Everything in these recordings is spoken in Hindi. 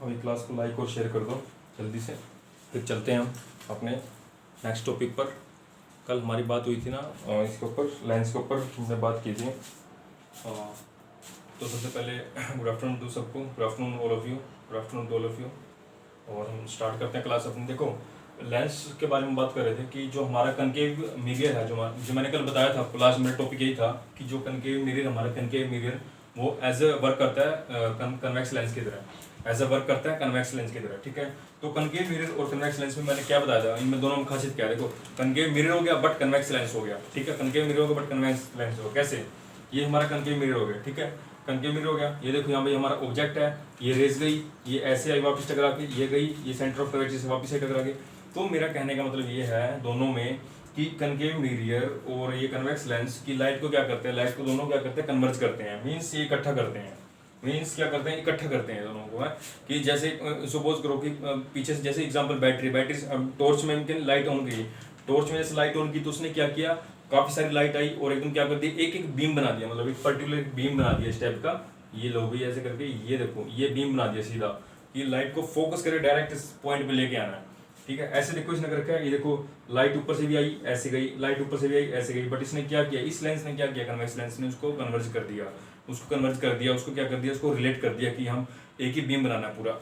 अभी क्लास को लाइक और शेयर कर दो जल्दी से, फिर चलते हैं हम अपने नेक्स्ट टॉपिक पर। कल हमारी बात हुई थी ना इसके ऊपर, लेंस के ऊपर हमने बात की थी। तो सबसे पहले गुड आफ्टरनून टू सबको, good afternoon all of you, good afternoon to all of you. और हम स्टार्ट करते हैं क्लास अपनी। देखो लेंस के बारे में बात कर रहे थे कि जो हमारा कनकेव मिरर है, जो मैंने कल बताया था क्लास में, टॉपिक यही था कि जो कनकेव मिरर, हमारा कनकेव मिरर वो एज ए वर्क करता है कन्वेक्स लेंस की तरह, एज अ वर्क करता है कन्वेक्स लेंस की तरह। ठीक है, तो कनकेव मिरर और कन्वेक्स लेंस में मैंने क्या बताया था, इनमें दोनों में खासियत क्या है। देखो कनकेव मिरर हो गया बट कन्वेक्स लेंस हो गया। ठीक है, कनकेव मिरर हो गया बट कन्वेक्स लेंस हो गया। कैसे? ये हमारा कनकेव मिरर हो गया। ठीक है, कनकेव मिरर हो गया। ये देखो यहाँ पे हमारा ऑब्जेक्ट है, ये रेस गई, ये ऐसे आई वापस टकरा के, ये गई, ये सेंटर ऑफ कर्वेचर से वापस आई टकरा के। तो मेरा कहने का मतलब ये है दोनों में कि कनकेव मिरर और ये कन्वेक्स लेंस की लाइट को क्या करते हैं, लाइट को दोनों क्या करते हैं, कन्वर्ज करते हैं। मीन्स ये इकट्ठा करते हैं, मीन्स क्या करते हैं, इकट्ठा करते हैं दोनों को। है कि जैसे सपोज करो कि पीछे से जैसे एग्जांपल बैटरी टॉर्च में लाइट ऑन की, टॉर्च में जैसे लाइट ऑन की तो उसने क्या किया, काफी सारी लाइट आई और एकदम क्या कर दी, एक एक बीम बना दिया, मतलब एक पर्टिकुलर बीम बना दिया इस टाइप का। ये लो भी ऐसे करके, ये देखो ये बीम बना दिया सीधा, कि लाइट को फोकस करे डायरेक्ट इस पॉइंट पे लेके आना है। ठीक है, ऐसे देखो इसने कर रखा है। ये देखो लाइट ऊपर से भी आई ऐसे गई, लाइट ऊपर से भी आई ऐसे गई, बट इसने क्या किया, इस लेंस ने क्या किया, कन्वेक्स लेंस ने उसको कन्वर्ज कर दिया, उसको कन्वर्ज कर दिया, उसको क्या कर दिया, उसको रिलेट कर दिया कि हम एक ही बीम बनाना है पूरा।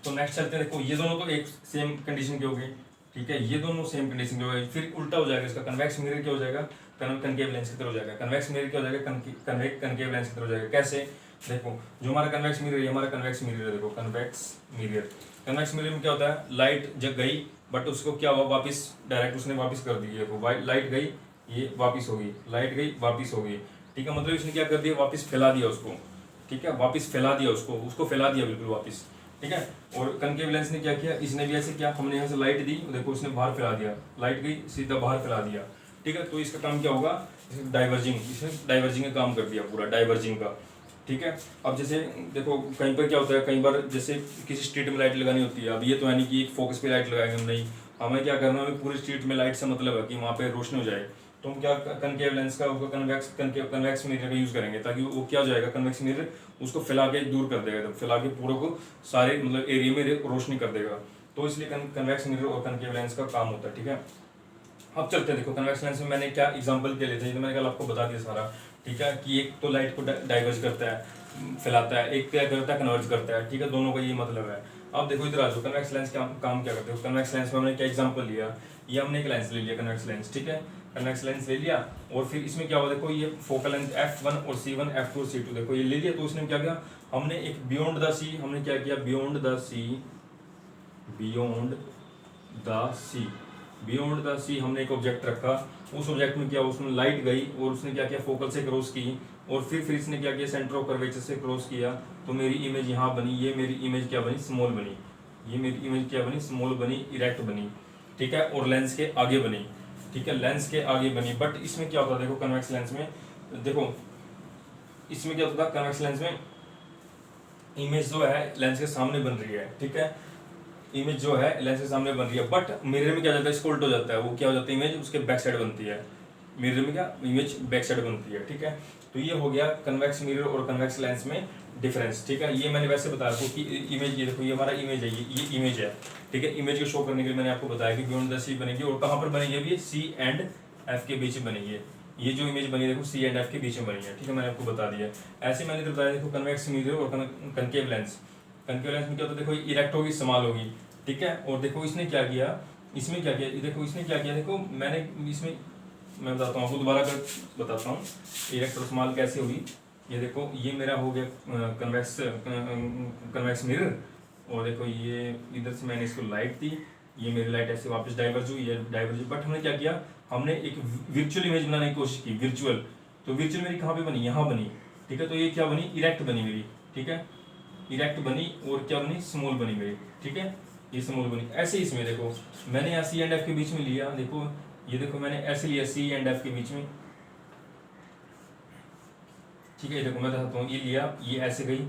तो नेक्स्ट चलते हैं। देखो ये दोनों तो एक सेम कंडीशन के हो गए। ठीक है, ये दोनों सेम कंडीशन के हो गए। फिर उल्टा हो जाएगा इसका, कन्वेक्स मिरर क्या हो जाएगा, कनकेव लेंस की तरह हो जाएगा। कन्वेक्स मिरर क्या हो जाएगा, कनकेव लेंस की तरह हो जाएगा। कैसे? देखो जो हमारा कन्वेक्स मिरर है, हमारा कन्वेक्स मिरर है, देखो कन्वेक्स मिरर, कन्वेक्स मिरर में क्या होता है, लाइट जब गई बट उसको क्या हुआ, वापस डायरेक्ट उसने वापस कर दी। देखो लाइट गई, ये वापस होगी, लाइट गई वापस होगी। ठीक है, मतलब इसने क्या कर दिया, वापस फैला दिया उसको। ठीक है, वापस फैला दिया उसको फैला दिया बिल्कुल वापस। ठीक है, और कनकेव लेंस ने क्या किया, इसने भी ऐसे किया, हमने यहाँ से लाइट दी, देखो उसने बाहर फैला दिया, लाइट गई सीधा बाहर फैला दिया। ठीक है, तो इसका काम क्या होगा, डाइवर्जिंग, इसने डाइवर्जिंग का काम कर दिया पूरा, डाइवर्जिंग का। ठीक है, अब जैसे देखो कहीं पर क्या होता है, कई बार जैसे किसी स्ट्रीट में लाइट लगानी होती है। अब ये तो है नहीं कि एक फोकस पे लाइट लगाएंगे हम, नहीं, हमें क्या करना है, पूरी स्ट्रीट में लाइट से मतलब है कि वहाँ पे रोशनी हो जाए। तो हम क्या कनकेव लेंस का, कन्वेक्स मिरर का यूज करेंगे, ताकि वो क्या हो जाएगा, कन्वेक्स मिरर उसको फैला के दूर कर देगा, फैला के पूरे को सारे मतलब एरिया में रोशनी कर देगा। तो इसलिए कन्वेक्स मिरर और कनकेव लेंस का काम होता है। ठीक है, अब चलते हैं। देखो कन्वेक्स लेंस में मैंने क्या एग्जांपल के लिए थे, तो मैंने कल आपको बता दिया सारा। ठीक है, कि एक तो लाइट को डाइवर्ज करता है, फैलाता है, एक क्या करता है, कन्वर्ज करता है। ठीक है, दोनों का ये मतलब है। अब देखो इधर आ जाओ, कन्वेक्स लेंस काम क्या करते हो। कन्वेक्स लेंस में हमने क्या एग्जांपल लिया, ये हमने एक लेंस ले लिया कन्वेक्स लेंस। ठीक है, कन्वेक्स लेंस ले लिया और फिर इसमें क्या हुआ, देखो ये फोकल लेंथ f1 और c1, f2 और c2, देखो ये ले लिया। तो उसने क्या किया, हमने एक बियॉन्ड द सी, हमने क्या किया, beyond the sea, beyond the sea हमने एक ऑब्जेक्ट रखा। उस ऑब्जेक्ट में क्या, उसमें लाइट गई और उसने क्या किया, फोकल से क्रॉस की, और फिर इसने क्या किया, सेंटर ऑफ कर्वेचर से क्रॉस किया। तो मेरी इमेज यहाँ बनी, ये मेरी इमेज क्या बनी, स्मॉल बनी, ये मेरी इमेज क्या बनी, स्मॉल बनी, इरेक्ट बनी। ठीक है, और लेंस के आगे बनी। ठीक है, लेंस के आगे बनी। बट इसमें क्या होता है, देखो कन्वेक्स लेंस में, देखो इसमें क्या होता है, कन्वेक्स लेंस में इमेज जो है लेंस के सामने बन रही है। ठीक है, इमेज जो है लेंस के सामने बन रही है, बट मिरर में क्या हो जाता है, इसको उल्टा हो जाता है। वो क्या हो जाता है, इमेज उसके बैक साइड बनती है। मिरर में क्या, इमेज बैक साइड बनती है। ठीक है, तो ये हो गया कन्वेक्स मिरर और कन्वेक्स लेंस में डिफरेंस। ठीक है, ये मैंने वैसे बताया आपको कि इमेज, ये देखो ये हमारा इमेज है, ये इमेज है। ठीक है, इमेज को शो करने के लिए मैंने आपको बताया कि बियॉन्ड द सी बनेगी, और कहाँ पर बनेगी, अभी सी एंड एफ के बीच में बनेगी। ये जो इमेज बनी देखो सी एंड एफ के बीच में बनी है। ठीक है, मैंने आपको बता दिया। ऐसे मैंने तो बताया, देखो कन्वेक्स मिरर और कनकेव लेंस, कनकेव लेंस में क्या होता है, देखो इरेक्ट होगी, स्मॉल होगी। ठीक है, और देखो इसने क्या किया, इसमें क्या किया, देखो इसने क्या किया, देखो मैंने इसमें, मैं बताता हूँ आपको, दोबारा कर बताता हूँ इरेक्ट और स्मॉल कैसे हुई। ये देखो ये मेरा हो गया कन्वेक्स मिरर, और देखो ये इधर से मैंने इसको लाइट दी, ये मेरी लाइट ऐसे वापस डाइवर्ज हुई, ये डाइवर्ज हुई। बट हमने क्या किया, हमने एक वर्चुअल इमेज बनाने की कोशिश की, वर्चुअल। तो वर्चुअल मेरी कहाँ पे बनी, यहाँ बनी। ठीक है, तो ये क्या बनी, इरेक्ट बनी मेरी। ठीक है, इरेक्ट बनी, और क्या बनी, स्मॉल बनी मेरी। ठीक है, ये स्मॉल बनी। ऐसे इसमें देखो मैंने यहाँ सी एंड एफ के बीच में लिया, देखो ये देखो मैंने ऐसे लिया सी एंड एफ के बीच में। ठीक है, देखो मैं बताता हूँ, ये लिया, ये ऐसे गई,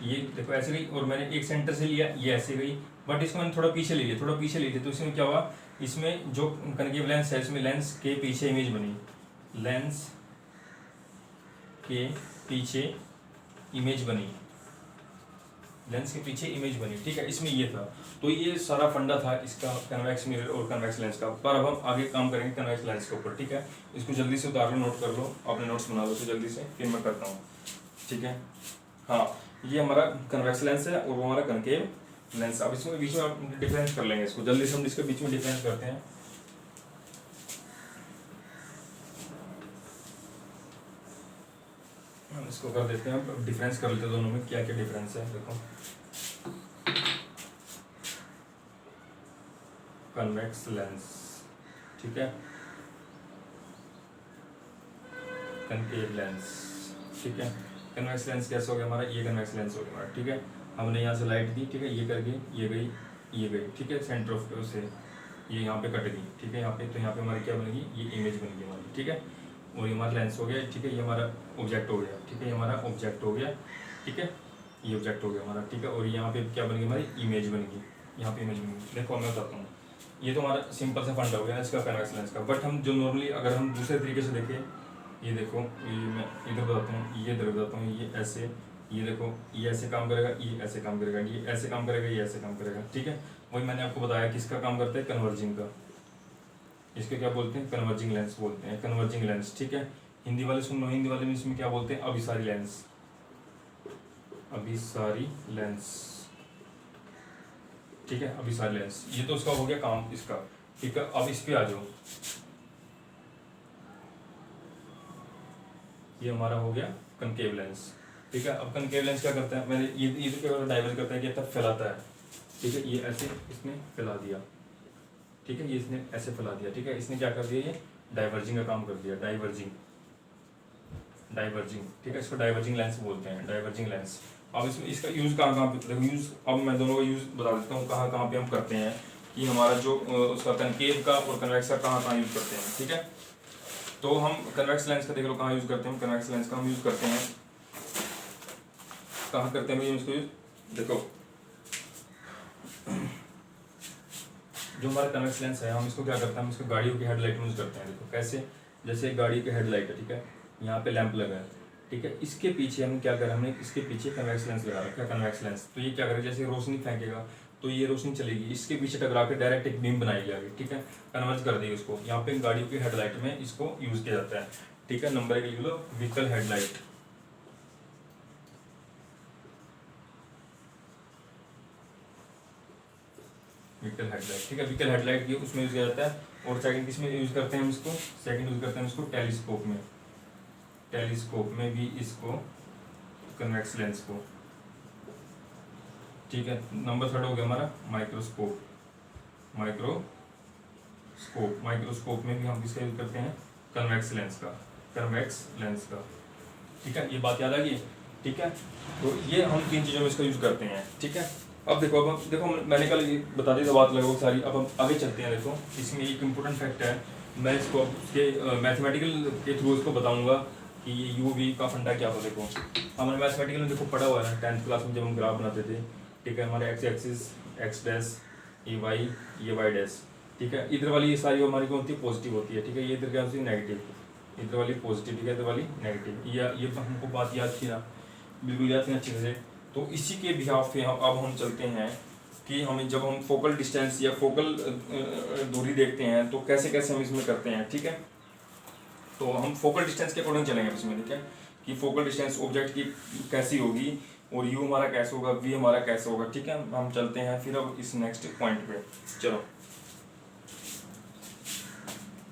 ये देखो ऐसे गई, और मैंने एक सेंटर से लिया, ये ऐसे गई। बट इसको मैंने थोड़ा पीछे ले लिया, थोड़ा पीछे ले लिया। तो इसमें क्या हुआ, इसमें जो कनकेव लेंस है, इसमें लेंस के पीछे इमेज बनी, लेंस के पीछे इमेज बनी। लेंस के पीछे इमेज बनी, ठीक है, इसमें ये था। तो ये सारा फंडा था इसका कन्वेक्स मिरर और कन्वेक्स लेंस का। पर अब हम आगे काम करेंगे कन्वेक्स लेंस के ऊपर, ठीक है। इसको जल्दी से उतार लो, नोट कर लो, अपने नोट्स बना लो तो जल्दी से, फिर मैं करता हूँ, ठीक है। हाँ, ये हमारा कन्वेक्स लेंस है और वो हमारा कनकेव लेंस। अब इसमें बीच में डिफरेंस कर लेंगे, इसको जल्दी से हम इसके बीच में डिफरेंस करते हैं। हम इसको कर देते हैं, अब डिफरेंस कर लेते हैं दोनों में, क्या क्या डिफरेंस है। देखो, कन्वेक्स लेंस, ठीक है, कनकेव लेंस, ठीक है। कन्वेक्स लेंस कैसे हो गया हमारा, ये कन्वेक्स लेंस हो गया हमारा, ठीक है। हमने यहाँ से लाइट दी, ठीक है, ये करके ये गई, ये गई, ठीक है, सेंटर ऑफ से ये यहाँ पे कट गई, ठीक है, यहाँ पे। तो यहाँ पे हमारी क्या बनेगी, ये इमेज बन गई हमारी, ठीक है। और ये हमारा लेंस हो गया, ठीक है, ये हमारा ऑब्जेक्ट हो गया, ठीक है, ये हमारा ऑब्जेक्ट हो गया, ठीक है, ये ऑब्जेक्ट हो गया हमारा, ठीक है। और यहाँ पे क्या बन गई हमारी इमेज बन गई, यहाँ पे इमेज बन गई। देखो मैं बताता हूँ, ये तो हमारा सिंपल सा फंडा हो गया इसका कन्वेक्स लेंस का। बट हम जो नॉर्मली अगर हम दूसरे तरीके से देखें, ये देखो, ये मैं इधर बताता हूँ, ये इधर बताता हूँ, ये ऐसे, ये देखो, ये ऐसे काम करेगा, ये ऐसे काम करेगा, ये ऐसे काम करेगा, ये ऐसे काम करेगा, ठीक है। वही मैंने आपको बताया किसका काम करता है, कन्वर्जिंग का। इसके क्या बोलते हैं, कन्वर्जिंग लेंस बोलते हैं, कन्वर्जिंग लेंस, ठीक है। हिंदी वाले सुन लो, हिंदी वाले में इसमें क्या बोलते हैं, अभिसारी लेंस, अभिसारी लेंस, ठीक है, अभिसारी लेंस। ये तो उसका हो गया काम इसका, ठीक है। अब इस पे आ जाओ, ये हमारा हो गया कनकेव लेंस, ठीक है। अब कनकेव लेंस क्या करता है, मैंने ये तो क्या डाइवर्ज करता है, क्या फैलाता है, ठीक है। ये ऐसे इसने फैला दिया, ठीक है, ये इसने ऐसे फैला दिया, ठीक है। इसने क्या कर दिया, ये डाइवर्जिंग का काम कर दिया, डाइवर्जिंग, डाइवर्जिंग, ठीक है। इसको डाइवर्जिंग लेंस बोलते हैं, डाइवर्जिंग लेंस। अब इसमें इसका यूज़ कहाँ कहाँ पे, देखो यूज़, अब मैं दोनों का यूज़ बता देता हूँ कहाँ कहाँ पे हम करते हैं, कि हमारा जो उसका कनकेव का और कन्वेक्स का कहाँ कहाँ यूज़ करते हैं, ठीक है। तो हम कन्वेक्स लेंस का देख लो कहाँ यूज़ करते हैं, कन्वेक्स लेंस का हम यूज़ करते हैं, कहाँ करते हैं भाई इसको यूज़, देखो जो हमारा कन्वेक्स लेंस है, हम इसको क्या करते हैं, हम इसको गाड़ियों की हेडलाइट में यूज़ करते हैं। देखो कैसे, जैसे गाड़ी की हेडलाइट है, ठीक है, यहाँ पे लैंप लगा है, ठीक है, इसके पीछे हम क्या करें, हमने इसके पीछे कन्वेक्स लेंस लगा रखा है, कन्वेक्स लेंस। तो ये क्या करेगा, जैसे रोशनी फेंकेगा तो ये रोशनी चलेगी, इसके पीछे टकरा के डायरेक्ट एक बीम बनाएगी आगे, ठीक है, कन्वर्ज कर देगी उसको। यहाँ पे गाड़ियों की हेडलाइट में इसको यूज़ किया जाता है, ठीक है। नंबर 1 लिख लो, व्हीकल हेडलाइट, व्हीकल हेडलाइट, ठीक है, व्हीकल हेडलाइट की उसमें यूज़ किया जाता है। और सेकंड किस में यूज़ करते हैं हम इसको, सेकंड यूज़ करते हैं इसको टेलीस्कोप में, टेलीस्कोप में भी इसको कन्वेक्स लेंस को, ठीक है। नंबर 3 हो गया हमारा माइक्रोस्कोप, माइक्रोस्कोप, माइक्रोस्कोप में भी हम किसका यूज़ करते हैं, कन्वेक्स लेंस का, कन्वेक्स लेंस का, ठीक है। ये बात याद आ गई, ठीक है। तो ये हम 3 चीज़ों में इसका यूज़ करते हैं, ठीक है। अब देखो, अब देखो मैंने कल ये बता दी तो बात लगभग सारी। अब हम आगे चलते हैं। देखो इसमें एक इम्पोर्टेंट फैक्ट है, मैं इसको उसके मैथमेटिकल के थ्रू इसको बताऊंगा कि ये यू वी का फंडा क्या हो। देखो हमने मैथमेटिकल में देखो पढ़ा हुआ है 10th क्लास में, जब हम ग्राफ बनाते थे, ठीक है। हमारे एक्स एक्सिस एक्स डैश, ये वाई डैश, ठीक है। इधर वाली ये सारी हमारी कौन होती है, पॉजिटिव होती है, ठीक है। ये इधर क्या होती है, नेगेटिव, इधर वाली पॉजिटिव, ठीक है, इधर वाली नेगेटिव। ये हमको बात याद थी ना, बिल्कुल याद थी अच्छे से। तो इसी के बिहाफ पे अब हम चलते हैं कि हमें जब हम फोकल डिस्टेंस या फोकल दूरी देखते हैं तो कैसे कैसे हम इसमें करते हैं, ठीक है। तो हम फोकल डिस्टेंस के अकॉर्डिंग चलेंगे इसमें, ठीक है, कि फोकल डिस्टेंस ऑब्जेक्ट की कैसी होगी और यू हमारा कैसे होगा, वी हमारा कैसे होगा, ठीक है। हम चलते हैं फिर अब इस नेक्स्ट पॉइंट पे। चलो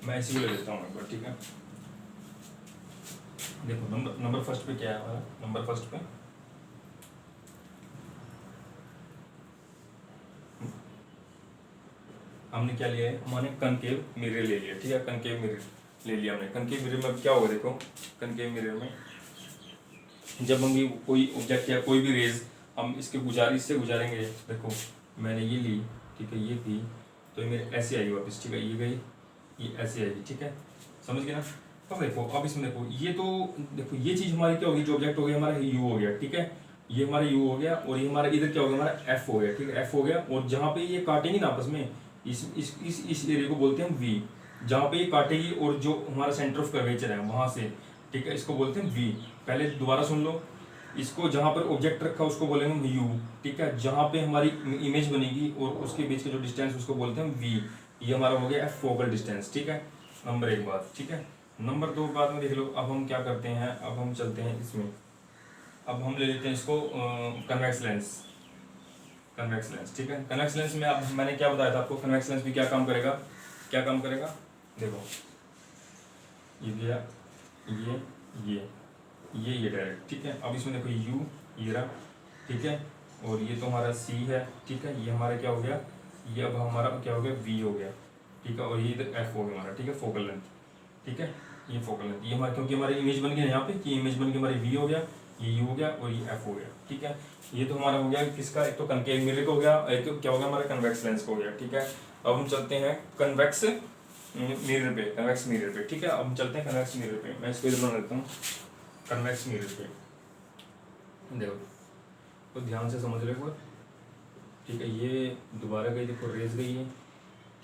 मैं इसी को ले लेता हूँ एक बार, ठीक है। देखो नंबर फर्स्ट पे क्या है हमारा, नंबर फर्स्ट पे हमने क्या लिया है, हमने कनकेव मिरर ले लिया, ठीक है। कनकेव मिरर ले लिया हमने। कनकेव मिरर में क्या होगा, देखो कनकेव मिरर में जब हम ये कोई ऑब्जेक्ट या कोई भी रेज हम इससे गुजारेंगे, देखो मैंने ये ली, ठीक है, ये थी, तो ये मेरे ऐसे आई वापस, ठीक है, ये गई, ये ऐसे आएगी, ठीक है, समझ गए ना। अब देखो, अब इसमें देखो, ये तो देखो ये चीज़ हमारी क्या होगी, जो ऑब्जेक्ट हो गया हमारा यू हो गया, ठीक है, ये हमारा यू हो गया, और ये हमारा इधर क्या हो गया, हमारा एफ हो गया, ठीक है, एफ हो गया। और जहाँ पे ये काटेंगे ना आपस में, इस एरिया को बोलते हैं हम वी, जहाँ पे ये काटेगी और जो हमारा सेंटर ऑफ कर्वेचर है वहाँ से, ठीक है, इसको बोलते हैं वी। पहले दोबारा सुन लो, इसको जहाँ पर ऑब्जेक्ट रखा उसको बोलेंगे हम यू, ठीक है। जहाँ पे हमारी इमेज बनेगी और उसके बीच का जो डिस्टेंस उसको बोलते हैं वी। ये हमारा हो गया फोकल डिस्टेंस, ठीक है। नंबर 1 बात, ठीक है। नंबर 2 बात में देख लो। अब हम क्या करते हैं, अब हम चलते हैं इसमें, अब हम ले लेते हैं इसको कन्वेक्स लेंस। कन्वेक्स लेंस, ठीक है। कन्वेक्स लेंस में अब मैंने क्या बताया था आपको, कन्वेक्स लेंस भी क्या काम करेगा, क्या काम करेगा, देखो ये गया, ये डायरेक्ट, ठीक है। अब इसमें देखो यू ये रहा, ठीक है, और ये तो हमारा सी है, ठीक है। ये हमारा क्या हो गया, ये अब हमारा क्या हो गया, वी हो गया, ठीक है। और ये इधर एफ हो गया हमारा, ठीक है, फोकल लेंथ, ठीक है। ये फोकल लेंथ, ये हमारा क्योंकि हमारी इमेज बन गई यहाँ पे, ये इमेज बन के हमारी वी हो गया, ये यू हो गया और ये एफ हो गया, ठीक है। ये तो हमारा हो गया किसका, एक तो कनकेव मिरर का हो गया, एक तो क्या हो गया हमारा कन्वेक्स लेंस का हो गया, ठीक है। अब हम चलते हैं कन्वेक्स मिरर पे, कन्वेक्स मिरर पे, ठीक है। अब हम चलते हैं कन्वेक्स मिरर पे। मैं इसको इधर बना देता हूँ, कन्वेक्स मिरर पे देखो, तो ध्यान से समझ रहे हो, ठीक है। ये दोबारा गई, देखो रेज गई है,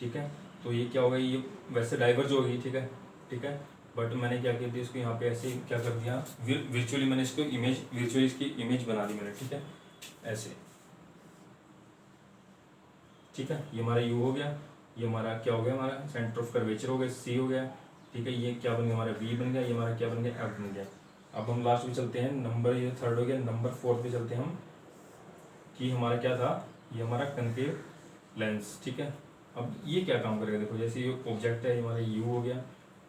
ठीक है। तो ये क्या होगा, ये वैसे डाइवर्ज होगी, ठीक है, ठीक है। बट मैंने क्या किया थी, इसको यहाँ पे ऐसे क्या कर दिया, वर्चुअली मैंने इसको इमेज, वर्चुअली इसकी इमेज बना दी मैंने, ठीक है, ऐसे, ठीक है। ये हमारा यू हो गया, ये हमारा क्या हो गया, हमारा सेंटर ऑफ कर्वेचर हो गया, सी हो गया, ठीक है। ये क्या बन गया, हमारा वी बन गया, ये हमारा क्या बन गया, एफ बन गया। अब हम लास्ट पे चलते हैं, नंबर ये 3rd हो गया, नंबर 4 पे चलते हैं हम, कि हमारा क्या था, ये हमारा कनकेव लेंस, ठीक है। अब ये क्या काम करेगा, देखो जैसे ये ऑब्जेक्ट है, ये हमारा यू हो गया,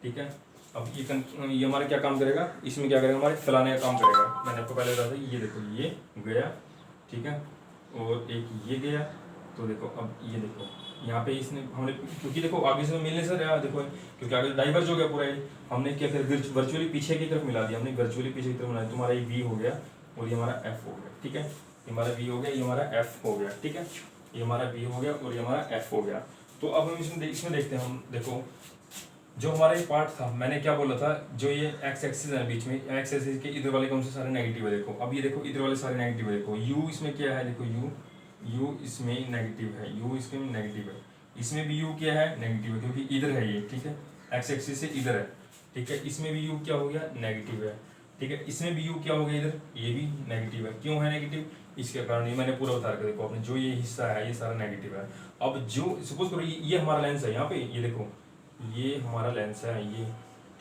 ठीक है। अब ये हमारा क्या काम करेगा, इसमें क्या करेगा, हमारे फैलाने का काम करेगा। मैंने आपको पहले बताया था, ये देखो ये गया, ठीक है, और एक ये गया, तो देखो अब ये देखो यहाँ पे इसने हमने, क्योंकि देखो आगे से मिलने से रहा, देखो क्योंकि आगे डाइवर्ज हो गया पूरा, ये हमने क्या कर वर्चुअली पीछे की तरफ मिला दिया, हमने वर्चुअली पीछे की तरफ मिला दिया। तुम्हारा ये वी हो गया और ये हमारा एफ हो गया, ठीक है। ये हमारा वी हो गया, ये हमारा एफ हो गया, ठीक है। ये हमारा वी हो गया और ये हमारा एफ हो गया। तो अब हम इसमें देखते हैं, हम देखो जो हमारा ये पार्ट था, मैंने क्या बोला था, जो ये एक्स एक्सिस है बीच में, एक्स एक्सिस के इधर वाले कौन से सारे नेगेटिव है, देखो अब ये देखो इधर वाले सारे नेगेटिव है, देखो यू इसमें क्या है, देखो यू इसमें नेगेटिव है, यू इसमें नेगेटिव है, इसमें भी यू क्या है, नेगेटिव है, क्योंकि इधर है ये, ठीक है, एक्स एक्सिस से इधर है, ठीक है। इसमें भी यू क्या हो गया, नेगेटिव है, ठीक है। इसमें भी यू क्या हो गया, इधर ये भी नेगेटिव है। क्यों है नेगेटिव, इसके कारण ये मैंने पूरा बता रखा, देखो आपने, जो ये हिस्सा है ये सारा नेगेटिव है। अब जो सपोज करो ये हमारा लेंस है, यहाँ पे ये देखो ये हमारा लेंस है ये,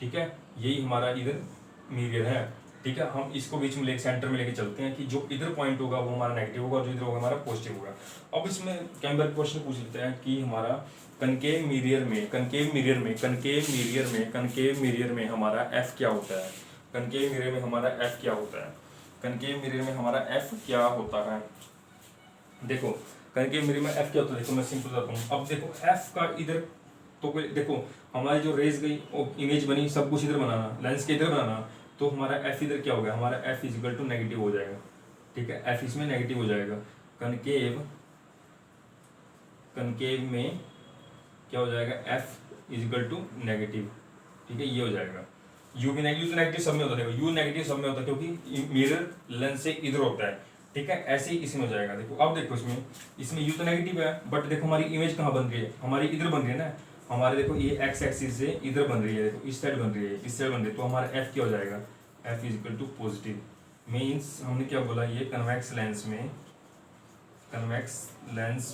ठीक है, यही हमारा इधर मिरर है, ठीक है। हम इसको बीच में सेंटर में लेके चलते हैं कि जो इधर पॉइंट होगा वो हमारा नेगेटिव होगा और जो इधर होगा हमारा पॉजिटिव होगा। अब इसमें कई बार क्वेश्चन पूछ लेते हैं कि हमारा कनकेव मिरर में हमारा एफ क्या होता है, कनकेव मिरर में हमारा एफ क्या होता है, कनकेव मिरर में हमारा एफ क्या होता है। देखो कनकेव मिरर में एफ क्या होता है, देखो मैं सिंपल बताता हूँ। अब देखो एफ का इधर, तो देखो हमारी जो रेज गई इमेज बनी, सब कुछ इधर बनाना, लेंस के इधर बनाना, तो हमारा एफ इधर क्या हो गया, हमारा एफ इजिकल टू नेगेटिव हो जाएगा, ठीक है। एफ इसमें नेगेटिव हो जाएगा, कनकेव में क्या हो जाएगा, एफ इजिकल टू नेगेटिव, ठीक है, ये हो जाएगा। यू भी नेगेटिव, तो नेगेटिव सब में होता है, यू नेगेटिव सब में होता है क्योंकि मिरर लेंस से इधर होता है, ठीक है। ऐसे ही इसमें हो जाएगा। देखो अब देखो इसमें यू तो नेगेटिव है, बट देखो हमारी इमेज कहाँ बन रही है, हमारी इधर बन रही है ना, हमारे देखो ये एक्स एक्सिस से इधर बन रही है, देखो इस साइड बन रही है, इस साइड बन रही है, तो हमारा एफ क्या हो जाएगा, F is equal to positive. Means हमने क्या बोला, ये कन्वेक्स लेंस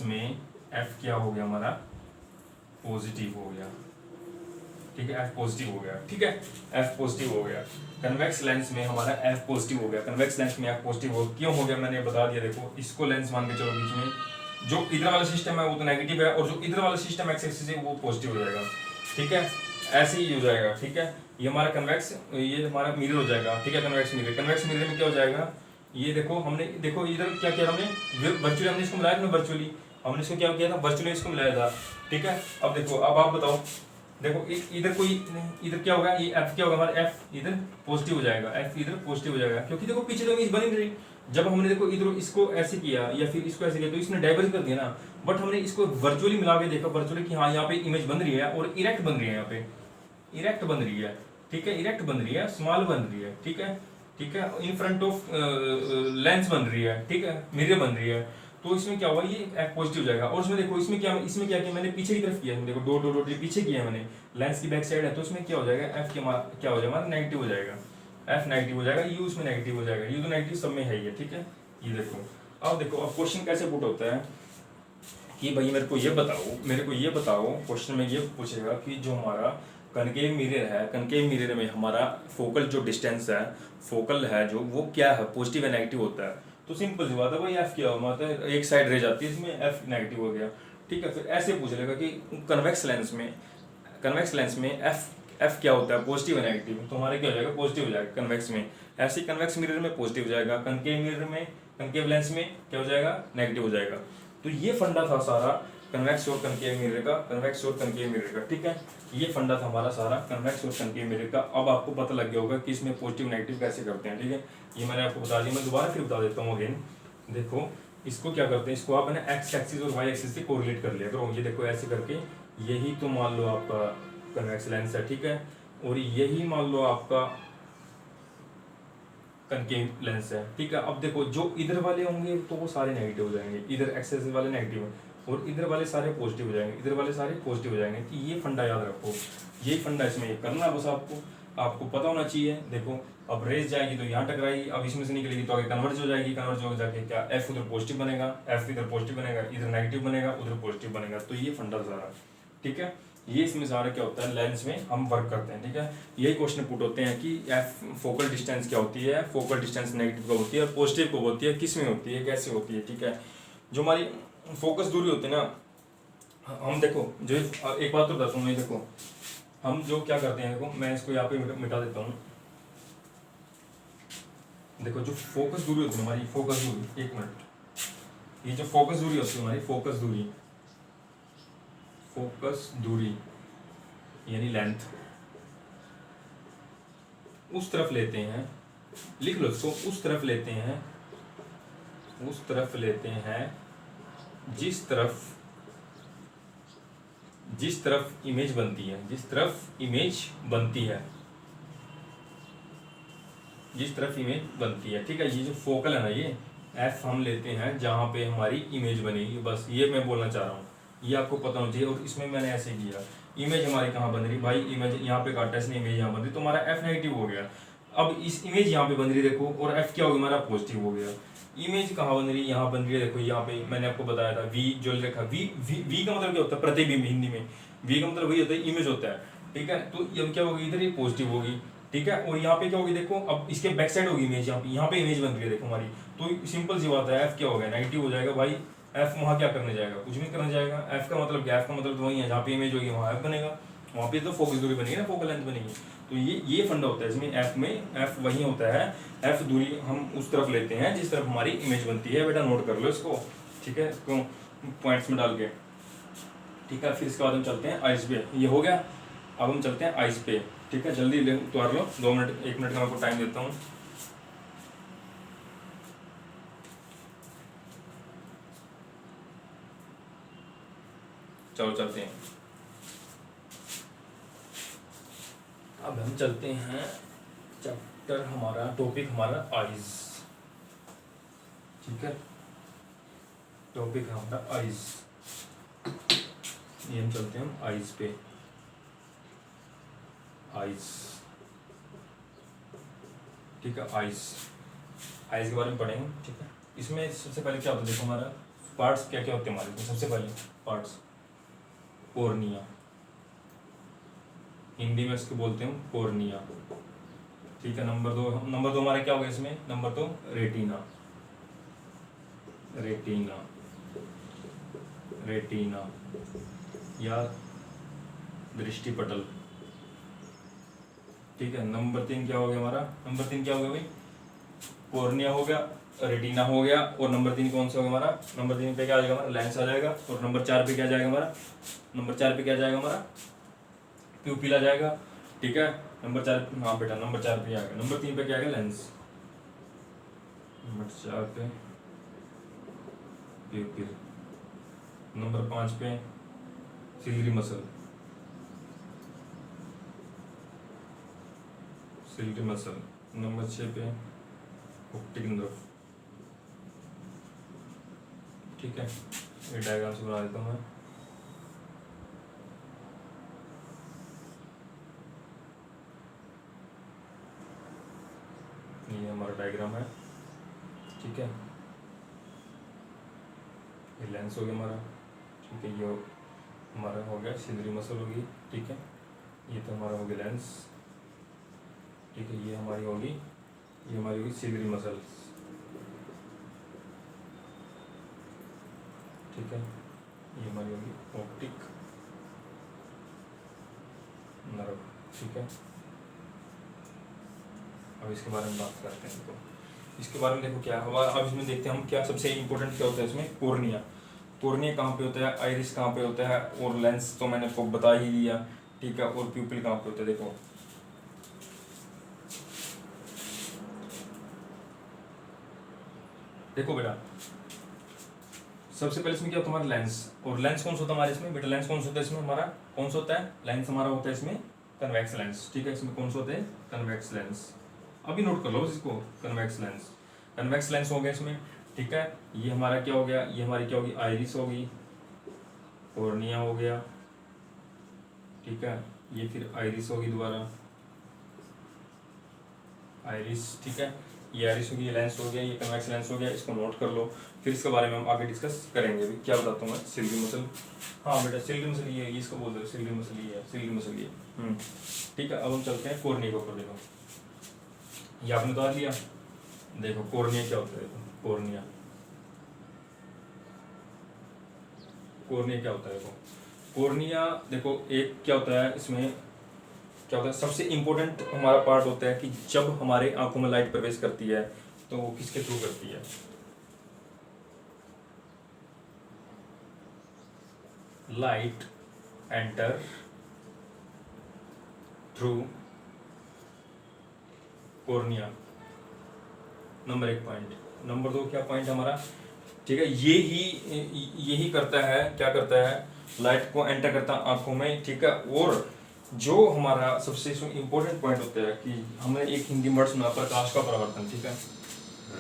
में एफ क्या हो गया, हमारा पॉजिटिव हो गया, ठीक है, एफ पॉजिटिव हो गया, ठीक है, एफ पॉजिटिव हो गया। कन्वेक्स लेंस में हमारा एफ पॉजिटिव हो गया, कन्वेक्स लेंस में एफ पॉजिटिव हो, क्यों हो गया मैंने बता दिया। देखो इसको लेंस मान के चलो, बीच में जो इधर वाला सिस्टम है वो तो नेगेटिव है और जो इधर वाला सिस्टम एक्स एक्सिस है वो पॉजिटिव हो जाएगा, ठीक है, ऐसे ही हो जाएगा, ठीक है। ये हमारा कन्वेक्स, ये हमारा मिरर हो जाएगा, ठीक है, कन्वेक्स मिरर में क्या हो जाएगा, ये देखो हमने, देखो इधर क्या किया हमने, वर्चुअली हमने इसको मिलाया था, वर्चुअली हमने इसको क्या किया था, वर्चुअली इसको मिलाया था, ठीक है। अब देखो, अब आप बताओ, देखो इधर कोई, इधर क्या होगा, ये एफ क्या होगा, हमारा एफ इधर पॉजिटिव हो जाएगा, एफ इधर पॉजिटिव हो जाएगा, क्योंकि देखो पीछे तो इमेज बनी नहीं रही। जब हमने देखो इधर इसको ऐसे किया या फिर इसको ऐसे किया तो इसने डाइवर्ज कर दिया ना, बट हमने इसको वर्चुअली मिला के देखा, वर्चुअली कि हाँ यहाँ पे इमेज बन रही है और इरेक्ट बन रही है, यहाँ पे इरेक्ट बन रही है, ठीक है, इरेक्ट बन रही है, स्मॉल बन रही है, ठीक है, ठीक है, इन फ्रंट ऑफ लेंस बन रही है, ठीक है, मिरर बन रही है, तो इसमें क्या हुआ, ये एफ पॉजिटिव हो जाएगा। और इसमें देखो इसमें क्या किया मैंने, पीछे की तरफ किया, देखो डॉट पीछे किया मैंने, लेंस की बैक साइड है, तो इसमें क्या हो जाएगा, एफ क्या हो जाएगा, हमारा नेगेटिव हो जाएगा, एफ नेगेटिव हो जाएगा, यू उसमें नेगेटिव हो जाएगा, यू तो नेगेटिव सब में है ही है, ठीक है। ये देखो अब क्वेश्चन कैसे पुट होता है कि भाई मेरे को ये बताओ क्वेश्चन में ये पूछेगा कि जो हमारा कनकेव मिरर है, कनकेव मिरर में हमारा फोकल जो डिस्टेंस है, फोकल है जो, वो क्या है, पॉजिटिव या नेगेटिव होता है। तो सिंपल सी बात है भाई, एफ क्या होगा, मतलब एक साइड रह जाती है, इसमें एफ नेगेटिव हो गया, ठीक है। फिर ऐसे पूछ लेगा कि कन्वेक्स लेंस में एफ क्या होता है, पॉजिटिव या नेगेटिव। तो हमारे क्या हो जाएगा, पॉजिटिव हो जाएगा कन्वेक्स में। ऐसे कन्वेक्स मिरर में पॉजिटिव हो जाएगा, कनकेव मिरर में, कनकेव लेंस में क्या हो जाएगा, नेगेटिव हो जाएगा। तो ये फंडा था सारा कन्वेक्स और कनकेव मिरर का, कन्वेक्स और कनकेव मिरर का, ठीक है। ये फंडा था हमारा सारा कन्वेक्स और कनकेव मिरर का। अब आपको पता लग गया होगा कि इसमें पॉजिटिव नेगेटिव कैसे करते हैं, ठीक है। ये मैंने आपको बता दिया, मैं दोबारा फिर बता देता हूँ अगेन। देखो इसको क्या करते हैं, इसको आप ना एक्स एक्सिस और वाई एक्सिस से कोरिलेट कर लिया करो। ये देखो ऐसे करके, यही तो मान लो आपका कन्वेक्स लेंस है, ठीक है, और यही मान लो आपका कनकेव लेंस है, ठीक है। अब देखो जो इधर वाले होंगे तो वो सारे नेगेटिव हो जाएंगे, इधर एक्सेस वाले नेगेटिव है, और इधर वाले सारे पॉजिटिव हो जाएंगे, इधर वाले सारे पॉजिटिव हो जाएंगे। कि ये फंडा याद रखो, यही फंडा इसमें ये करना बस आपको पता होना चाहिए। देखो अब रेस जाएगी तो यहाँ टकराएगी, अब इसमें से निकलेगी तो आगे कन्वर्ज हो जाएगी, कन्वर्ज हो जाके क्या एफ उधर पॉजिटिव बनेगा, एफ इधर पॉजिटिव बनेगा, इधर नेगेटिव बनेगा, उधर पॉजिटिव बनेगा। तो ये फंडा सारा, ठीक है। ये इसमें सारा क्या होता है, लेंस में हम वर्क करते हैं, ठीक है। यही क्वेश्चन पुट होते हैं कि एफ फोकल डिस्टेंस क्या होती है, फोकल डिस्टेंस नेगेटिव कब होती है और पॉजिटिव कब होती है, किस में होती है, कैसे होती है, ठीक है। जो हमारी फोकस दूरी होती है ना, हम देखो जो एक बात तो बताता हूँ, देखो हम जो क्या करते हैं, देखो मैं इसको यहाँ पे मिटा देता हूँ। देखो जो फोकस दूरी होती है हमारी, फोकस दूरी, एक मिनट, ये जो फोकस दूरी होती है हमारी, फोकस दूरी यानी लेंथ, उस तरफ लेते हैं, लिख लो इसको, उस तरफ लेते हैं जिस तरफ इमेज बनती है, जिस तरफ इमेज बनती है, ठीक है। ये जो फोकल है ना, ये एफ हम लेते हैं जहां पे हमारी इमेज बनेगी, बस ये मैं बोलना चाह रहा हूँ, ये आपको पता होना चाहिए। और इसमें मैंने ऐसे किया, इमेज हमारी कहाँ बन रही भाई, इमेज यहाँ पे काटा इसने, इमेज यहाँ बन रही, तो हमारा एफ नेगेटिव हो गया। अब इस इमेज यहाँ पे बन रही देखो, और एफ क्या हो गया हमारा, पॉजिटिव हो गया। इमेज कहाँ बन रही, यहाँ बन रही है, देखो यहाँ पे मैंने आपको बताया था, वी जो लिखा, वी का मतलब क्या होता है, प्रतिबिंब, हिंदी में वी का मतलब वही होता है, इमेज होता है, ठीक है। तो ये क्या होगी, इधर ये पॉजिटिव होगी, ठीक है। और यहाँ पे क्या होगी, देखो अब इसके बैक साइड होगी इमेज, यहाँ पे इमेज बन रही है देखो हमारी। तो सिंपल सी बात है, एफ क्या हो गया, नेगेटिव हो जाएगा भाई। एफ वहाँ क्या करने जाएगा, कुछ भी करने जाएगा। एफ का मतलब क्या, एफ का मतलब तो वही है, जहाँ पे इमेज होगी वहाँ एफ बनेगा, वहाँ पे तो फोकस दूरी बनेगी ना, फोकल लेंथ बनेगी। तो ये फंडा होता है इसमें, एफ वही होता है, एफ दूरी हम उस तरफ लेते हैं जिस तरफ हमारी इमेज बनती है। बेटा नोट कर लो इसको, ठीक है, इसको पॉइंट्स में डाल के, ठीक है। फिर इसके बाद हम चलते हैं आइस पे, ये हो गया। अब हम चलते हैं आइस पे, ठीक है। जल्दी उतार लो, 2 मिनट 1 मिनट का मैं आपको टाइम देता हूँ। चलो चलते हैं। अब हम चलते हैं चैप्टर, हमारा टॉपिक हमारा आइज, ठीक है। टॉपिक हमारा आइज, ये हम चलते हैं आइज पे, आइज, ठीक है। आइज के बारे में पढ़ेंगे, ठीक है। इसमें सबसे पहले क्या होता है, देखो हमारा पार्ट्स क्या क्या होते हैं हमारे। सबसे पहले पार्ट्स, कॉर्निया, हिंदी में इसको बोलते हैं कॉर्निया, ठीक है। नंबर दो हमारा क्या होगा इसमें, नंबर 2 रेटिना, या दृष्टिपटल, ठीक है। नंबर 3 क्या हो गया हमारा, नंबर 3 क्या हो गया भाई, कॉर्निया हो गया, रेटिना हो गया, और नंबर 3 कौन सा होगा हमारा, नंबर 3 पे क्या आ जाएगा हमारा, लेंस आ जाएगा। और नंबर 4 पे क्या जाएगा हमारा, प्यूपिल आ जाएगा, ठीक है। नंबर 4, हाँ बेटा नंबर 4 पे आएगा, नंबर 3 पे क्या आएगा, लेंस, नंबर 4 पे प्यूपिल, नंबर 5 पे सिलरी मसल, नंबर 6 पे ऑप्टिक नर्व, ठीक है। ये डायग्राम से बना देता हूँ मैं। ये हमारा डायग्राम है, ठीक है। ये लेंस हो गया हमारा, ठीक है। ये हमारा हो गया सिलरी मसल होगी, ठीक है। ये तो हमारा हो गया लेंस, ठीक है। ये हमारी होगी सिलरी मसल, ठीक है। ये हमारी होगी ऑप्टिक नर्व, ठीक है। अब इसके बारे में बात करते हैं। तो इसके बारे में देखो क्या हुआ, अब इसमें देखते हैं हम क्या सबसे इम्पोर्टेंट क्या होता है इसमें। कोर्निया, कोर्निया कहाँ पे होता है, आइरिस कहाँ पे होता है, और लेंस तो मैंने आपको बता ही दिया, ठीक है। और प्यूपिल कहाँ पे होता है, देखो देखो बेटा, सबसे पहले इसमें क्या होता है हमारा लेंस। और लेंस कौन सा होता है हमारे इसमें बेटा, लेंस कौन सा होता है इसमें हमारा, कौन सा होता है लेंस हमारा होता है इसमें कन्वेक्स लेंस, ठीक है। इसमें कौन सा होता है कन्वेक्स लेंस, अभी नोट कर लो इसको, कन्वेक्स लेंस। कन्वेक्स लेंस हो गया इसमें, ठीक है। ये हमारा क्या हो गया, ये हमारी क्या होगी आइरिस होगी, कॉर्निया हो गया, ठीक है। ये फिर आइरिस होगी दोबारा, आइरिस, ठीक है। ये आइरिस होगी, ये लेंस हो गया, ये कन्वेक्स लेंस हो गया, इसको नोट कर लो। फिर इसके बारे में हम आगे डिस्कस करेंगे। अभी क्या बताता हूँ मैं, सिल्की मसल, हाँ बेटा सिल्की मसल ये इसको बोल दो, सिल्की मसल ये है, सिल्की मसल ये, ठीक है। अब हम चलते हैं कॉर्निया के ऊपर। देखो ये आपने उतार लिया, देखो कॉर्निया क्या होता है, देखो कॉर्निया, कॉर्निया क्या होता है, देखो कॉर्निया, देखो एक क्या होता है इसमें, क्या होता है सबसे इंपॉर्टेंट हमारा पार्ट होता है कि जब हमारे आंखों में लाइट प्रवेश करती है तो वो किसके थ्रू करती है, light enter through cornea, number 1 point. Number 2 क्या पॉइंट हमारा, ठीक है, यही करता है, क्या करता है लाइट को एंटर करता है आंखों में, ठीक है। और जो हमारा सबसे इंपॉर्टेंट पॉइंट होता है कि हमने एक हिंदी वर्ड सुना प्रकाश का परावर्तन, ठीक है,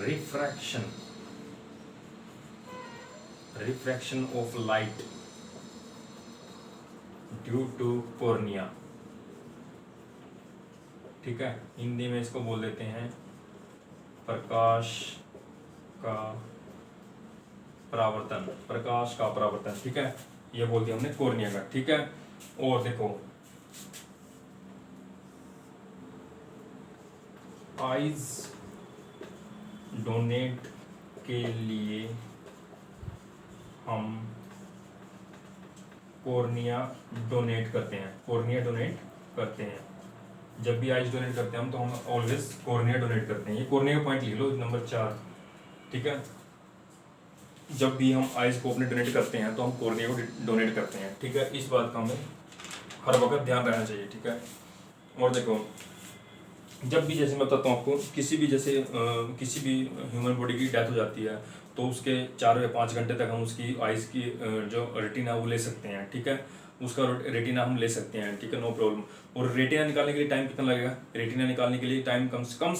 refraction, refraction of light due to cornea, ठीक है। हिंदी में इसको बोल देते हैं प्रकाश का परावर्तन, प्रकाश का परावर्तन, ठीक है। ये बोल दिया हमने कॉर्निया का, ठीक है। और देखो आइज डोनेट के लिए हम कॉर्निया डोनेट करते हैं, कॉर्निया डोनेट करते हैं। जब भी आइज डोनेट करते हैं हम, तो हम ऑलवेज कॉर्निया डोनेट करते हैं। ये कॉर्निया का पॉइंट लिख लो, नंबर 4, ठीक है। जब भी हम आइज को अपने डोनेट करते हैं तो हम कॉर्निया को डोनेट करते हैं, ठीक है। इस बात का हमें हर वक्त ध्यान रहना चाहिए, ठीक है। और देखो जब भी, जैसे मैं बताता हूँ आपको, किसी भी जैसे किसी भी ह्यूमन बॉडी की डेथ हो जाती है तो उसके 4 या 5 घंटे तक हम उसकी आइज की जो रेटिना वो ले सकते हैं, ठीक है। उसका रेटिना हम ले सकते हैं, ठीक है, नो प्रॉब्लम। और रेटिना निकालने के लिए टाइम कितना लगेगा, रेटिना निकालने के लिए टाइम कम से कम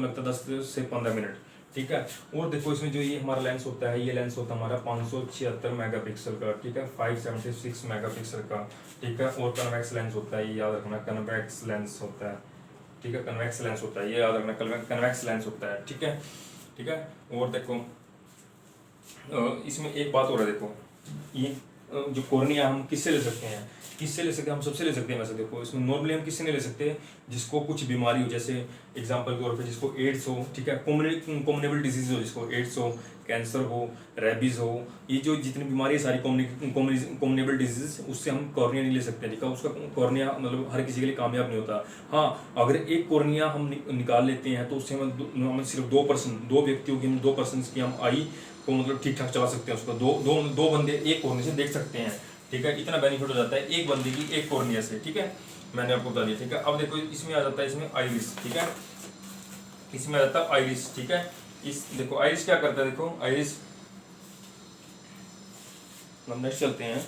लगता है 10 से 15 मिनट, ठीक है। और देखो इसमें जो ये हमारा लेंस होता है, ये लेंस होता है हमारा 576 मेगापिक्सल का, ठीक है, 576 मेगापिक्सल का, ठीक है। और कन्वेक्स लेंस होता है, ये याद रखना, कन्वेक्स लेंस होता है, ठीक है, कन्वेक्स लेंस होता है, ये याद रखना, कन्वेक्स लेंस होता है, ठीक है, ठीक है। और देखो इसमें एक बात और है, देखो ये जो कॉर्निया हम किससे ले सकते हैं, किससे ले सकते हैं, हम सबसे ले सकते हैं वैसे। देखो इसमें नॉर्मली हम किससे नहीं ले सकते, जिसको कुछ बीमारी हो, जैसे एग्जांपल के तौर पे जिसको एड्स हो, ठीक है, कम्युनिकेबल डिजीज हो, जिसको एड्स हो, कैंसर हो, रेबीज हो, ये जो जितनी बीमारी है सारी कम्युनिकेबल डिजीज, उससे हम कॉर्निया नहीं ले सकते, ठीक है। उसका कॉर्निया मतलब हर किसी के लिए कामयाब नहीं होता। हाँ, अगर एक कॉर्निया हम निकाल लेते हैं तो उससे हम सिर्फ 2%, 2 व्यक्तियों की, 2% की हम आई को मतलब ठीक ठाक चला सकते हैं उसको, दो बंदे एक कॉर्निया से देख सकते हैं, ठीक है। इतना बेनिफिट हो जाता है एक बंदे की एक कॉर्निया से, ठीक है, मैंने आपको बता दिया, ठीक है। अब देखो इसमें आ जाता है, इसमें आइरिस, ठीक है, इसमें आ जाता है आइरिस, ठीक है। इस देखो आइरिस क्या करता है, देखो आइरिस, हम नेक्स्ट चलते हैं,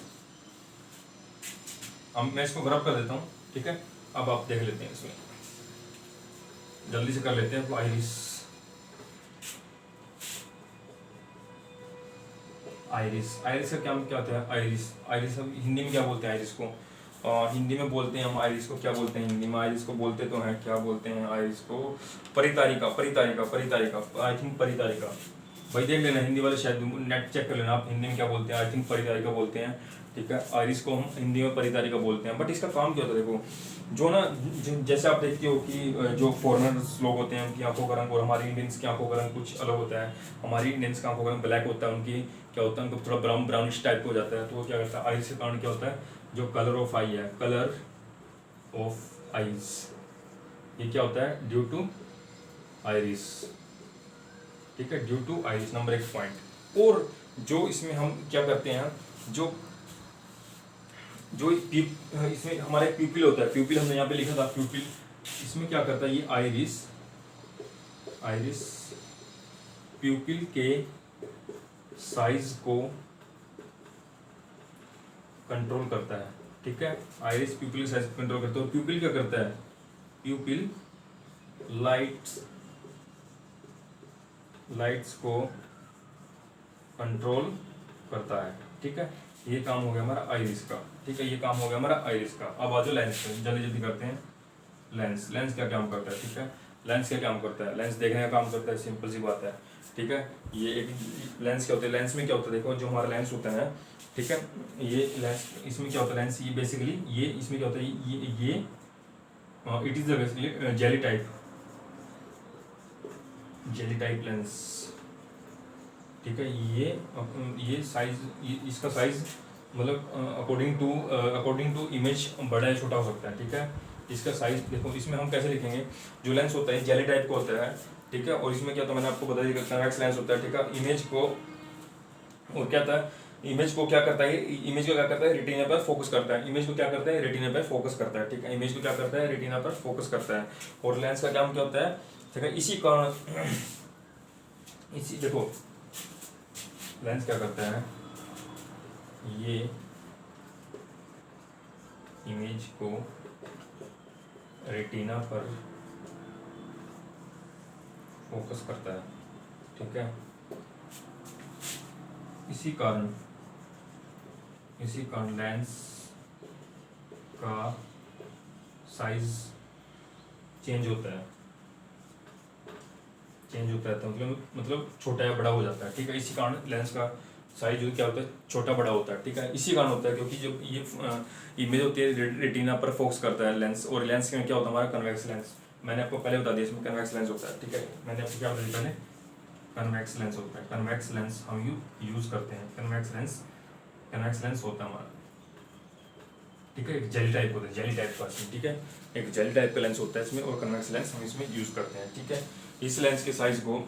अब मैं इसको ग्रब कर देता हूँ, ठीक है। अब आप देख लेते हैं, इसमें जल्दी से कर लेते हैं। आइरिस, आइरिस, आइरिस का क्या होता है, आइरिस, आइरिस हम हिंदी में क्या बोलते हैं आइरिस को, हिंदी में बोलते हैं हम आइरिस को, क्या बोलते हैं हिंदी में आइरिस को? बोलते तो हैं, क्या बोलते हैं आइरिस को? परितारिका, परितारिका, परितारिका, आई थिंक परितारिका। भाई देख लेना हिंदी वाले, शायद नेट चेक कर लेना आप, हिंदी में क्या बोलते हैं, आई थिंक परितारिका बोलते हैं, ठीक है। आइरिस को हम हिंदी में परितारिका बोलते हैं। बट इसका काम क्या होता है? देखो जो ना जैसे आप देखते हो कि जो फॉरेनर्स लोग होते हैं उनकी आंखों का रंग और हमारी इंडियंस की आंखों का रंग कुछ अलग होता है। हमारी इंडियंस का आंखों का रंग ब्लैक होता है, उनकी क्या होता है, उनको थोड़ा ब्राउन ब्राउनिश टाइप हो जाता है। तो वो क्या करता है, आइरिस के कारण क्या होता है, जो कलर ऑफ आई है, कलर ऑफ आइज, ये क्या होता है, ड्यू टू आइरिस, ठीक है, due to iris, number 1 point. और जो इसमें हम क्या करते हैं, जो जो इसमें हमारा एक प्यूपिल होता है, प्यूपिल हमने यहाँ पे लिखा था प्यूपिल, इसमें क्या करता है ये आइरिस, आइरिस प्यूपिल के साइज को कंट्रोल करता है, ठीक है। आइरिस प्यूपिल के साइज को कंट्रोल करता है। और प्यूपिल क्या करता है, प्यूपिल लाइट्स को कंट्रोल करता है, ठीक है। ये काम हो गया हमारा आइरिस का, ठीक है, ये काम हो गया हमारा आइरिस का। अब आ जाओ लेंस पे, जल्दी जल्दी करते हैं। लेंस, लेंस क्या काम करता है, ठीक है, लेंस क्या काम करता है, लेंस देखने का काम करता है, सिंपल सी बात है, ठीक है। ये एक लेंस क्या होता है, लेंस में क्या होता है, देखो जो हमारा लेंस होता है, ठीक है, ये लेंस, इसमें क्या होता है लेंस, ये बेसिकली ये इसमें क्या होता है, ये it is basically jelly type lens, ठीक है। ये साइज, इसका साइज मतलब अकॉर्डिंग टू इमेज बड़ा या छोटा हो सकता है, ठीक है। इसका साइज देखो, इसमें हम कैसे लिखेंगे, जो लेंस होता है जेली टाइप का होता है, ठीक है। और इसमें क्या होता है, मैंने आपको बता दिया, कन्वेक्स लेंस होता है, ठीक है। इमेज को, और क्या था, इमेज को क्या करता है, इमेज को क्या करता है, रेटिना पर फोकस करता है, इमेज को क्या करता है, रेटिना पर फोकस करता है, ठीक है। इमेज को क्या करता है, रेटिना पर फोकस करता है। और लेंस का काम क्या होता है, ठीक है, इसी कारण इसी देखो लेंस क्या करता है, ये इमेज को रेटिना पर फोकस करता है, ठीक है। इसी कारण लेंस का साइज चेंज होता है, तो मतलब छोटा या बड़ा हो जाता है, ठीक है। इसी कारण लेंस का साइज जो क्या होता है, छोटा बड़ा होता है, ठीक है। इसी कारण होता है क्योंकि जब ये इमेज होती है रेटिना पर फोकस करता है लेंस, और लेंस में क्या होता है हमारा कन्वेक्स लेंस, मैंने आपको पहले बता दिया इसमें कन्वेक्स लेंस होता है, ठीक है। मैंने आपको क्या बताया पहले, कन्वेक्स लेंस होता है, कन्वेक्स लेंस हम यूज करते हैं, कन्वेक्स लेंस होता है हमारा, ठीक है। एक जेली टाइप होता है, जेली टाइप का, ठीक है, एक जेली टाइप का लेंस होता है इसमें, और कन्वेक्स लेंस हम इसमें यूज करते हैं, ठीक है। इस लेंस के साइज को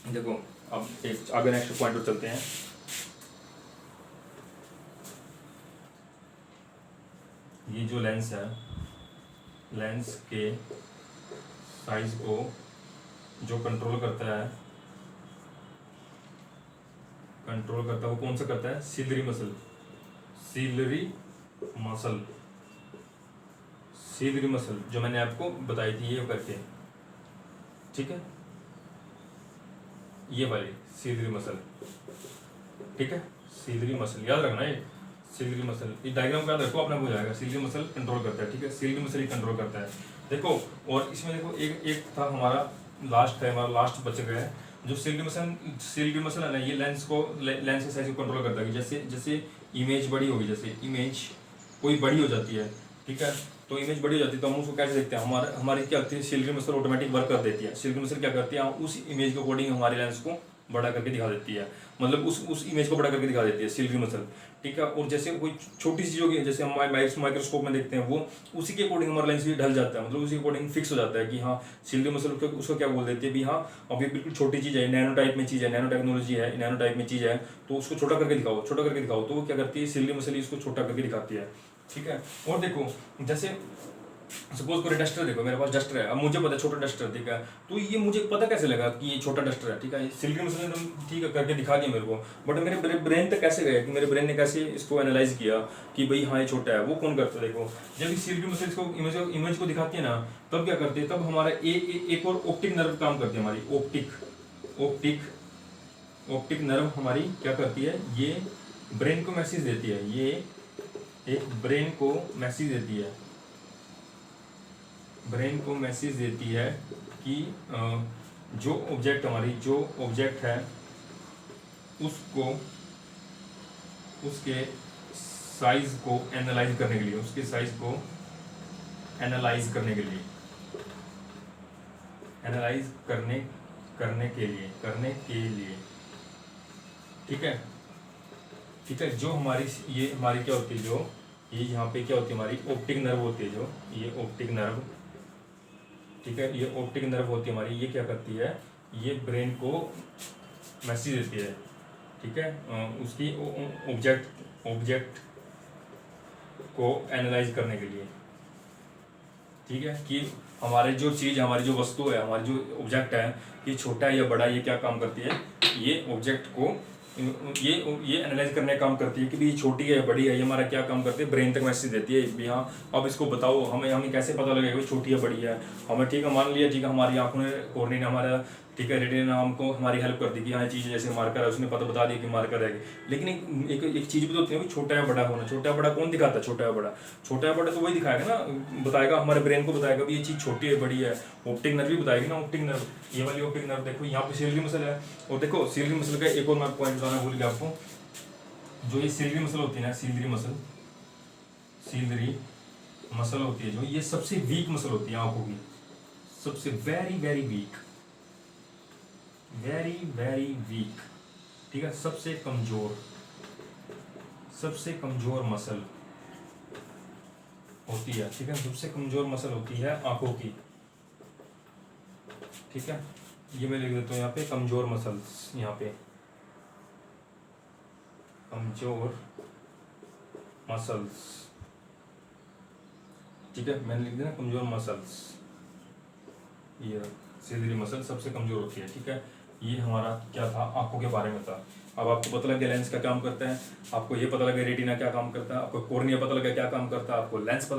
देखो, अब एक आगे नेक्स्ट पॉइंट पर चलते हैं। ये जो लेंस है, लेंस के साइज को जो कंट्रोल करता है, वो कौन सा करता है, सीलरी मसल जो मैंने आपको बताई थी ये करके, ठीक है, ये वाली सीलरी मसल, ठीक है। सीलरी मसल याद रखना, ये सीलरी मसल, ये डायग्राम का याद रखो, अपना हो जाएगा। सीलरी मसल कंट्रोल करता है, ठीक है, सीलरी मसल ही कंट्रोल करता है, देखो। और इसमें देखो एक था हमारा लास्ट बच गया है, जो सीलरी मसल है ना, ये लेंस के साइज को कंट्रोल करता है। जैसे इमेज बड़ी होगी, जैसे इमेज कोई बड़ी हो जाती है, ठीक है, तो इमेज बड़ी हो जाती है तो हम उसको कैसे देखते हैं, हमारी क्या होती है, सीलरी मसल ऑटोमेटिक वर्क कर देती है। सीलरी मसल क्या करती है, उस इमेज के अकॉर्डिंग हमारे लेंस को बड़ा करके दिखा देती है, मतलब उस इमेज को बड़ा करके दिखा देती है सीलरी मसल, ठीक है। और जैसे कोई छोटी सी चीज होगी, जैसे हम माइक्रोस्कोप में देखते हैं, वो उसी के अकॉर्डिंग हमारा लेंस भी ढल जाता है, मतलब उसी के अकॉर्डिंग फिक्स हो जाता है कि हाँ सीलरी मसल उसको क्या बोल देती है भी, हाँ अब ये बिल्कुल छोटी चीज़ है, नैनो टाइप में चीज़ है, नैनो टेक्नोलॉजी है, नैनो टाइप में चीज़ है, तो उसको छोटा करके दिखाओ, तो वो क्या करती है, सीलरी मसल इसको छोटा करके दिखाती है, ठीक है। और देखो जैसे सपोज कोई डस्टर, देखो मेरे पास डस्टर है, अब मुझे पता है छोटा डस्टर, ठीक है, तो ये मुझे पता कैसे लगा कि ये छोटा डस्टर है, ठीक है। सीलरी मसल ने ठीक है करके दिखा दिया मेरे को, बट मेरे ब्रेन तक कैसे गया, कि मेरे ब्रेन ने कैसे इसको एनालाइज किया कि भाई हाँ ये छोटा है, वो कौन करता है, देखो जब सीलरी मसल इसको इमेज को दिखाती है ना, तब क्या करती है, तब हमारा एक और ऑप्टिक नर्व काम करती है, हमारी ऑप्टिक नर्व हमारी क्या करती है, ये ब्रेन को मैसेज देती है, ये एक ब्रेन को मैसेज देती है, ब्रेन को मैसेज देती है कि जो ऑब्जेक्ट है उसको, उसके साइज को एनालाइज करने के लिए, उसके साइज को एनालाइज करने के लिए, एनालाइज करने के लिए ठीक है, ठीक है। जो हमारी ये हमारी क्या होती है, जो ये यहाँ पे क्या होती है, हमारी ऑप्टिक नर्व होती है, जो ये ऑप्टिक नर्व, ठीक है, ये ऑप्टिक नर्व होती है हमारी, ये क्या करती है, ये ब्रेन को मैसेज देती है, ठीक है, उसकी ऑब्जेक्ट को एनालाइज करने के लिए, ठीक है, कि हमारे जो चीज़, हमारी जो वस्तु है, हमारी जो ऑब्जेक्ट है, ये छोटा है या बड़ा, ये क्या काम करती है, ये ऑब्जेक्ट को ये एनालाइज करने का काम करती है कि ये छोटी है या बड़ी है, ये हमारा क्या काम करती है, ब्रेन तक मैसेज देती है भी हाँ अब इसको बताओ, हमें कैसे पता लगेगा कि छोटी है बड़ी है, हमें ठीक है मान लिया, ठीक है हमारी आंखों ने, कॉर्निया ने हमारा, ठीक है, रेटिना ने हमको हमारी हेल्प कर दी कि हाँ चीज़ जैसे मार्कर है, उसने पता बता दिया कि मार्कर है, लेकिन एक चीज़ भी तो होती है, छोटा या बड़ा होना, छोटा या बड़ा कौन दिखाता है, छोटा या बड़ा, छोटा या बड़ा तो वही दिखाएगा ना, बताएगा हमारे ब्रेन को, बताएगा भी ये चीज़ छोटी है बड़ी है, ऑप्टिक नर्व भी बताएगी ना, ऑप्टिक नर्व, ये वाली ऑप्टिक नर्व देखो यहाँ पे सिलियरी मसल है, और देखो सिलियरी मसल का एक और मैं पॉइंट बताना भूल गया आपको, जो ये सिलियरी मसल होती है ना, सिलियरी मसल होती है जो, ये सबसे वीक मसल होती है आंखों की, सबसे वेरी वेरी वीक, ठीक है, सबसे कमजोर मसल होती है, ठीक है, सबसे कमजोर मसल होती है आंखों की, ठीक है, ये मैं लिख देता हूँ यहाँ पे, कमजोर मसल्स, यहाँ पे कमजोर मसल्स, ठीक है, मैंने लिख दिया ना कमजोर मसल्स, ये सिलियरी मसल सबसे कमजोर होती है, ठीक है, ये हमारा क्या था, आंखों के बारे में था। अब आपको पता लग गया लेंस का काम करता है, आपको ये पता लगा रेटिना क्या काम करता है, आपको कॉर्निया पता लगा क्या काम करता है, आपको लेंस पता